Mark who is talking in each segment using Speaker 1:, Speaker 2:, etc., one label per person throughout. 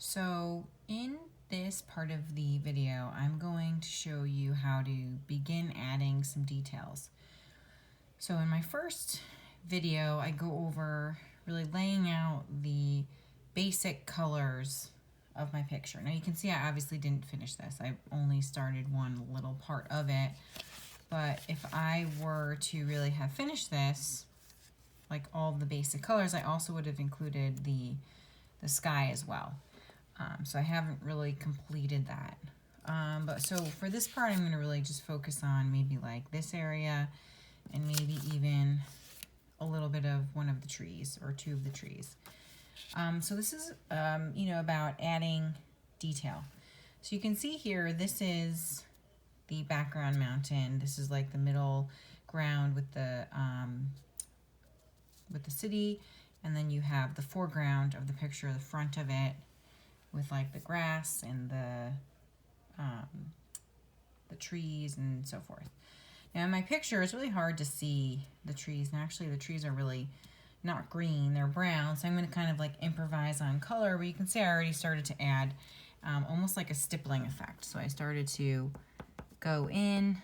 Speaker 1: So in this part of the video, I'm going to show you how to begin adding some details. So in my first video, I go over really laying out the basic colors of my picture. Now you can see I obviously didn't finish this. I only started one little part of it. But if I were to really have finished this, like all the basic colors, I also would have included the sky as well. So I haven't really completed that. But so for this part, I'm going to really just focus on maybe like this area and maybe even a little bit of one of the trees or two of the trees. So this is, about adding detail. So you can see here, this is the background mountain. This is like the middle ground with the city, and then you have the foreground of the picture, the front of it, with like the grass and the trees and so forth. Now in my picture, it's really hard to see the trees, and actually the trees are really not green, they're brown, so I'm going to kind of like improvise on color, but you can see I already started to add almost like a stippling effect. So I started to go in,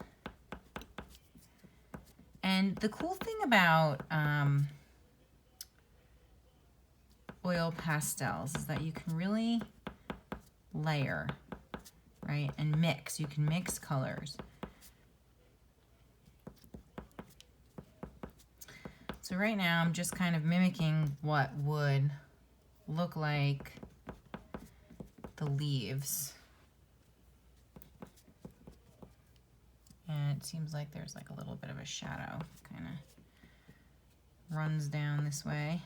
Speaker 1: and the cool thing about oil pastels is that you can really layer, right, and mix. You can mix colors. So right now I'm just kind of mimicking what would look like the leaves. And it seems like there's like a little bit of a shadow, kind of runs down this way.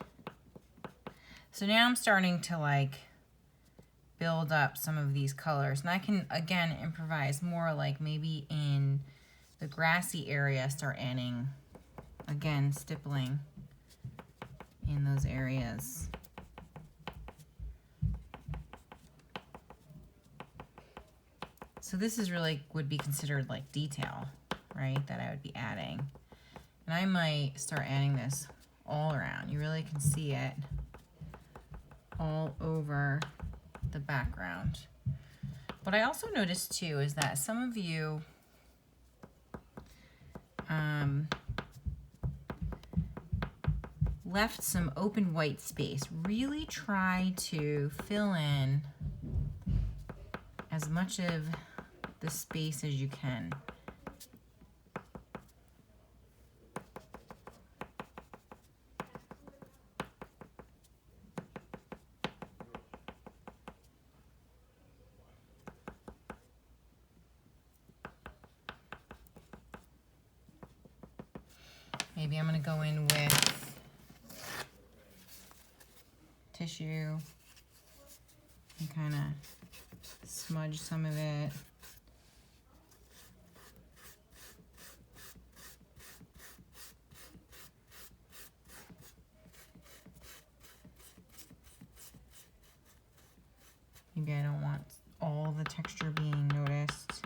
Speaker 1: So now I'm starting to like build up some of these colors, and I can again improvise more, like maybe in the grassy area start adding again stippling in those areas. So this is really would be considered like detail, right, that I would be adding. And I might start adding this all around. You really can see it all over the background. What I also noticed too is that some of you left some open white space. Really try to fill in as much of the space as you can. Maybe I'm going to go in with tissue and kind of smudge some of it. Maybe I don't want all the texture being noticed.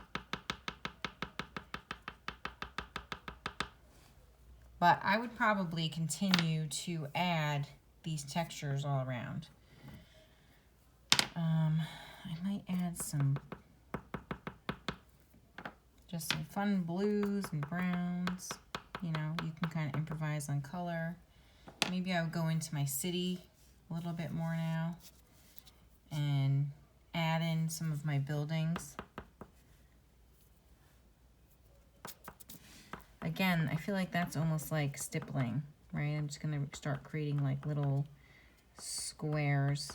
Speaker 1: But I would probably continue to add these textures all around. I might add just some fun blues and browns. You know, you can kind of improvise on color. Maybe I would go into my city a little bit more now and add in some of my buildings. Again, I feel like that's almost like stippling, right? I'm just gonna start creating like little squares.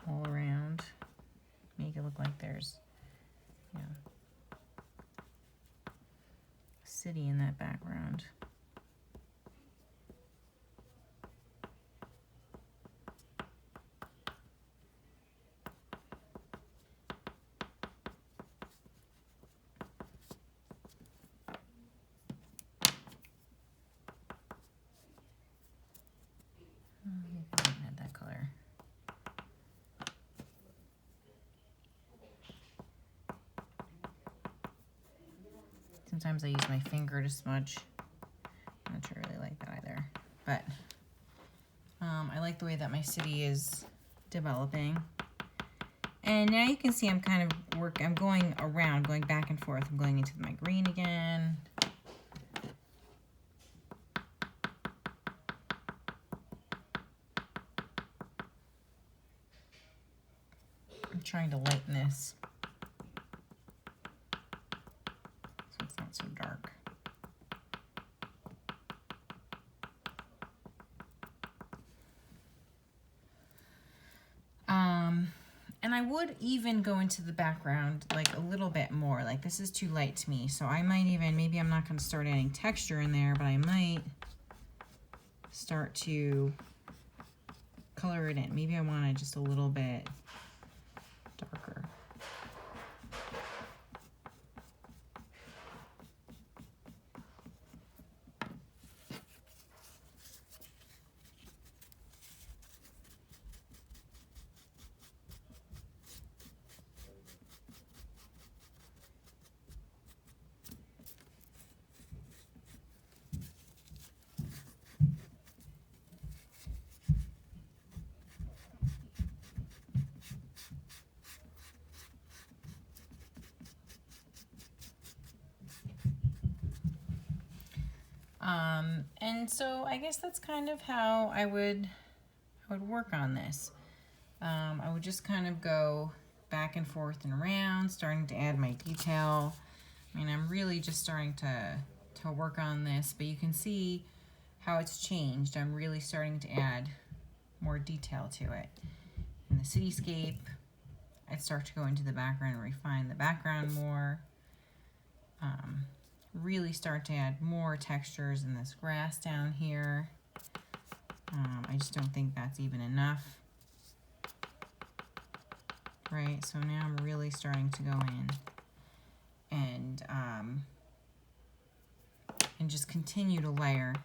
Speaker 1: All around. Make it look like there's, a city in that background. Add that color. Sometimes I use my finger to smudge. like the way that my city is developing. And now you can see I'm kind of I'm going around, going back and forth. I'm going into my green again. I'm trying to lighten this so it's not so dark. And I would even go into the background like a little bit more. Like this is too light to me, so I might even, maybe I'm not going to start adding texture in there, but I might start to color it in. Maybe I want it just a little bit darker. And so I guess that's kind of how I would work on this. I would just kind of go back and forth and around, starting to add my detail. I mean, I'm really just starting to work on this, but you can see how it's changed. I'm really starting to add more detail to it. In the cityscape, I'd start to go into the background and refine the background more. Really start to add more textures in this grass down here. I just don't think that's even enough. Right, so now I'm really starting to go in and just continue to layer.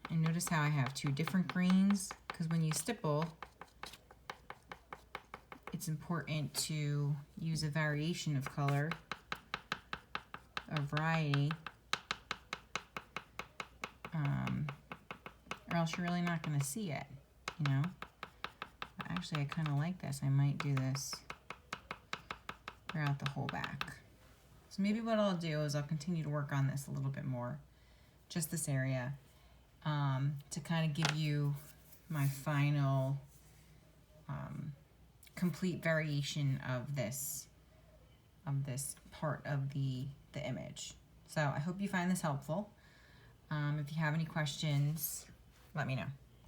Speaker 1: And notice how I have two different greens, because when you stipple, it's important to use a variation of color, a variety, or else you're really not going to see it, you know? Actually, I kind of like this. I might do this throughout the whole back. So maybe what I'll do is I'll continue to work on this a little bit more, just this area, to kind of give you my final complete variation of this part of the image. So I hope you find this helpful. If you have any questions, let me know.